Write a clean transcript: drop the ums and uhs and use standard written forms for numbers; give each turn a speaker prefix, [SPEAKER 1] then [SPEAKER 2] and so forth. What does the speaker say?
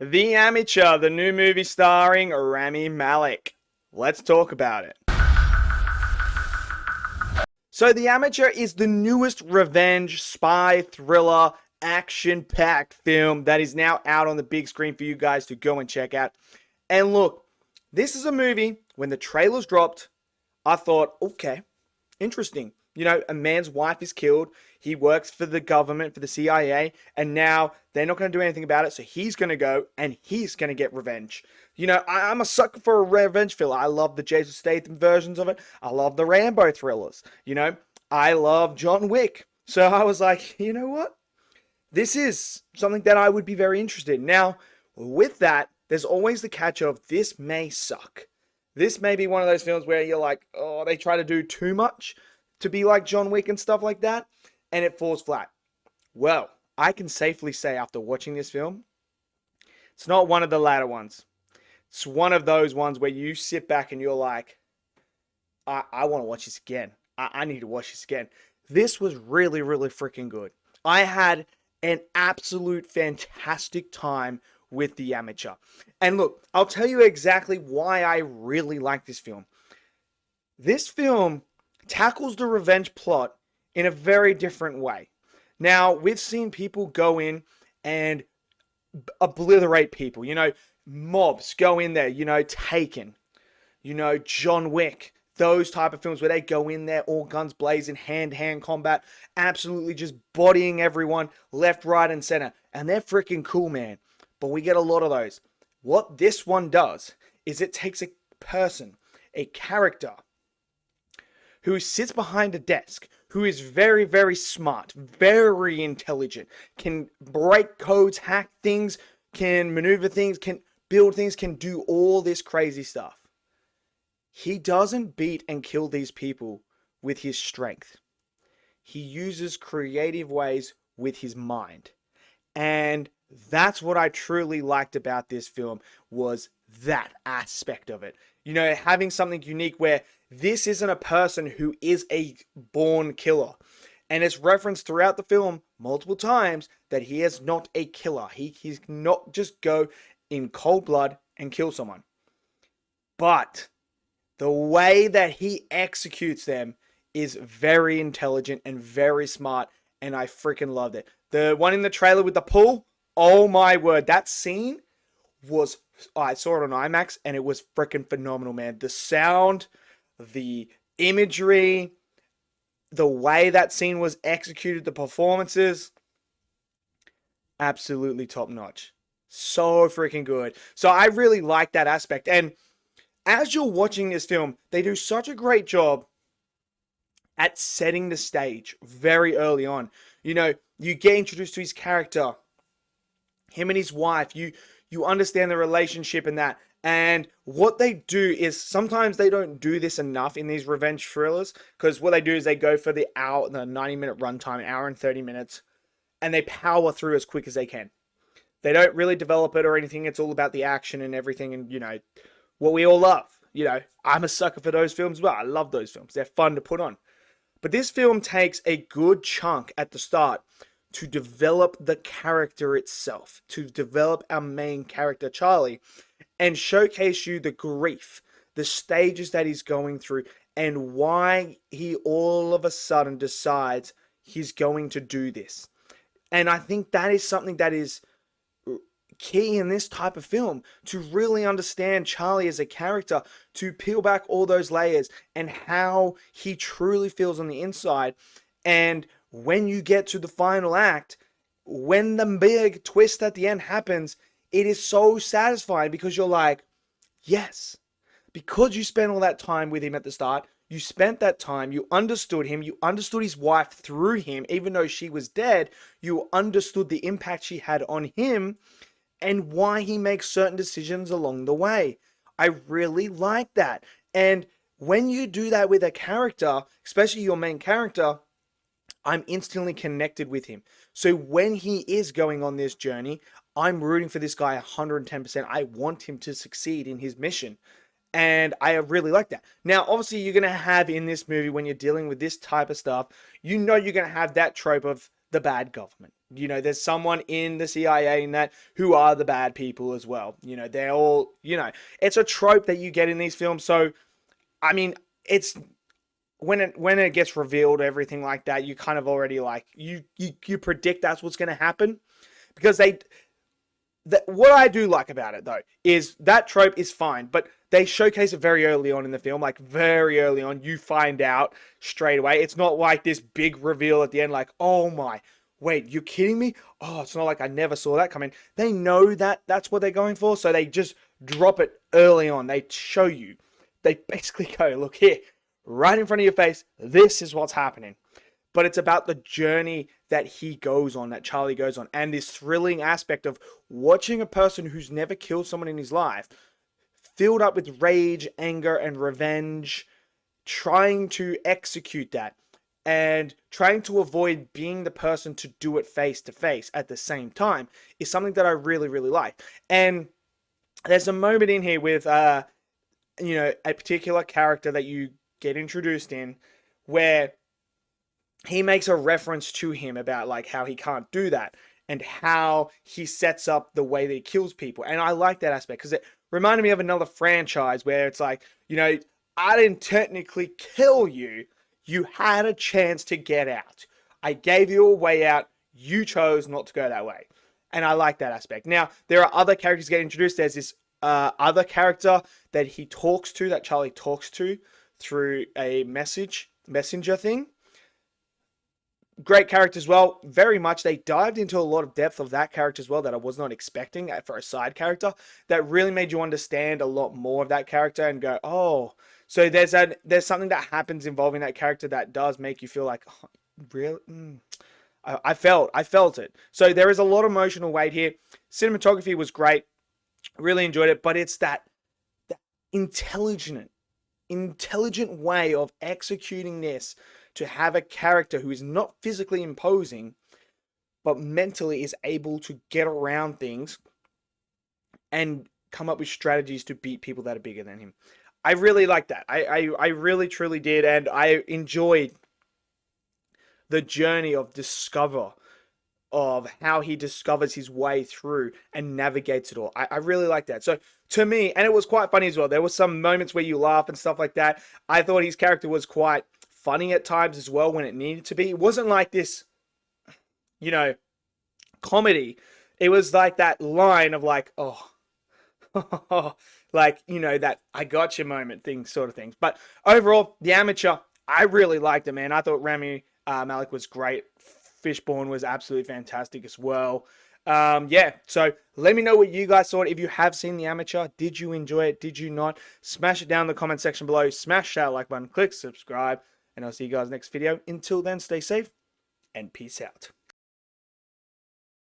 [SPEAKER 1] The Amateur, the new movie starring Rami Malek. Let's talk about it. So, The Amateur is the newest revenge spy thriller action packed film that is now out on the big screen for you guys to go and check out. And look, this is a movie, when the trailers dropped, I thought, okay, interesting. You know, a man's wife is killed. He works for the government, for the CIA, and now they're not going to do anything about it. So he's going to go and he's going to get revenge. You know, I'm a sucker for a revenge thriller. I love the Jason Statham versions of it. I love the Rambo thrillers. You know, I love John Wick. So I was like, you know what? This is something that I would be very interested in. Now, with that, there's always the catch of this may suck. This may be one of those films where you're like, oh, they try to do too much to be like John Wick and stuff like that, and it falls flat. Well, I can safely say after watching this film, it's not one of the latter ones. It's one of those ones where you sit back and you're like, I want to watch this again. I need to watch this again. This was really, really freaking good. I had an absolute fantastic time with The Amateur. And look, I'll tell you exactly why I really like this film. This film tackles the revenge plot in a very different way. Now, we've seen people go in and obliterate people. You know, mobs go in there, you know, Taken, you know, John Wick, those type of films where they go in there, all guns blazing, hand-to-hand combat, absolutely just bodying everyone left, right, and center. And they're freaking cool, man. But we get a lot of those. What this one does is it takes a person, a character, who sits behind a desk, who is very, very smart, very intelligent, can break codes, hack things, can maneuver things, can build things, can do all this crazy stuff. He doesn't beat and kill these people with his strength. He uses creative ways with his mind. And that's what I truly liked about this film, was that aspect of it. You know, having something unique where this isn't a person who is a born killer. And it's referenced throughout the film multiple times that he is not a killer. He's not just go in cold blood and kill someone. But the way that he executes them is very intelligent and very smart. And I freaking loved it. The one in the trailer with the pool, oh my word, that scene was, I saw it on IMAX and it was freaking phenomenal, man. The sound, the imagery, the way that scene was executed, the performances, absolutely top notch. So freaking good. So I really like that aspect. And as you're watching this film, they do such a great job at setting the stage very early on. You know, you get introduced to his character, him and his wife. You understand the relationship and that. And what they do is, sometimes they don't do this enough in these revenge thrillers, because what they do is they go for the 90-minute runtime, an hour and 30 minutes, and they power through as quick as they can. They don't really develop it or anything. It's all about the action and everything, and, you know, what we all love. You know, I'm a sucker for those films as well. I love those films. They're fun to put on. But this film takes a good chunk at the start to develop the character itself, to develop our main character, Charlie, and showcase you the grief, the stages that he's going through, and why he all of a sudden decides he's going to do this. And I think that is something that is key in this type of film, to really understand Charlie as a character, to peel back all those layers and how he truly feels on the inside. And when you get to the final act, when the big twist at the end happens, it is so satisfying, because you're like, yes, because you spent all that time with him at the start, you spent that time, you understood him, you understood his wife through him, even though she was dead, you understood the impact she had on him and why he makes certain decisions along the way. I really like that. And when you do that with a character, especially your main character, I'm instantly connected with him. So when he is going on this journey, I'm rooting for this guy 110%. I want him to succeed in his mission. And I really like that. Now, obviously, you're going to have in this movie, when you're dealing with this type of stuff, you know you're going to have that trope of the bad government. You know, there's someone in the CIA in that who are the bad people as well. You know, they're all, you know, it's a trope that you get in these films. So, I mean, it's when it gets revealed, everything like that, you kind of already like you predict that's what's going to happen because what I do like about it though is that trope is fine, but they showcase it very early on in the film, like very early on. You find out straight away. It's not like this big reveal at the end, like, oh my, wait, you're kidding me? Oh, it's not like I never saw that coming. They know that that's what they're going for, so they just drop it early on. They show you. They basically go, look here, right in front of your face. This is what's happening. But it's about the journey that he goes on, that Charlie goes on, and this thrilling aspect of watching a person who's never killed someone in his life, filled up with rage, anger, and revenge, trying to execute that and trying to avoid being the person to do it face to face at the same time is something that I really, really like. And there's a moment in here with, you know, a particular character that you get introduced in where he makes a reference to him about like how he can't do that and how he sets up the way that he kills people. And I like that aspect because it reminded me of another franchise where it's like, you know, I didn't technically kill you. You had a chance to get out. I gave you a way out. You chose not to go that way. And I like that aspect. Now, there are other characters get introduced. There's this other character that he talks to, that Charlie talks to through a messenger thing. Great character as well. Very much. They dived into a lot of depth of that character as well that I was not expecting for a side character. That really made you understand a lot more of that character and go, oh, so there's something that happens involving that character that does make you feel like, oh, really? I felt it. So there is a lot of emotional weight here. Cinematography was great. Really enjoyed it, but it's that intelligent way of executing this to have a character who is not physically imposing, but mentally is able to get around things and come up with strategies to beat people that are bigger than him. I really like that. I really, truly did. And I enjoyed the journey of how he discovers his way through and navigates it all. I really like that. So to me, and it was quite funny as well. There were some moments where you laugh and stuff like that. I thought his character was quite funny at times as well when it needed to be. It wasn't like this, you know, comedy. It was like that line of like, oh, like, you know, that I got your moment thing sort of things. But overall, The Amateur, I really liked it, man. I thought Rami Malek was great. Fishburne was absolutely fantastic as well. Yeah, so let me know what you guys thought. If you have seen The Amateur, did you enjoy it? Did you not? Smash it down in the comment section below. Smash that like button, click subscribe, and I'll see you guys next video. Until then, stay safe and peace out.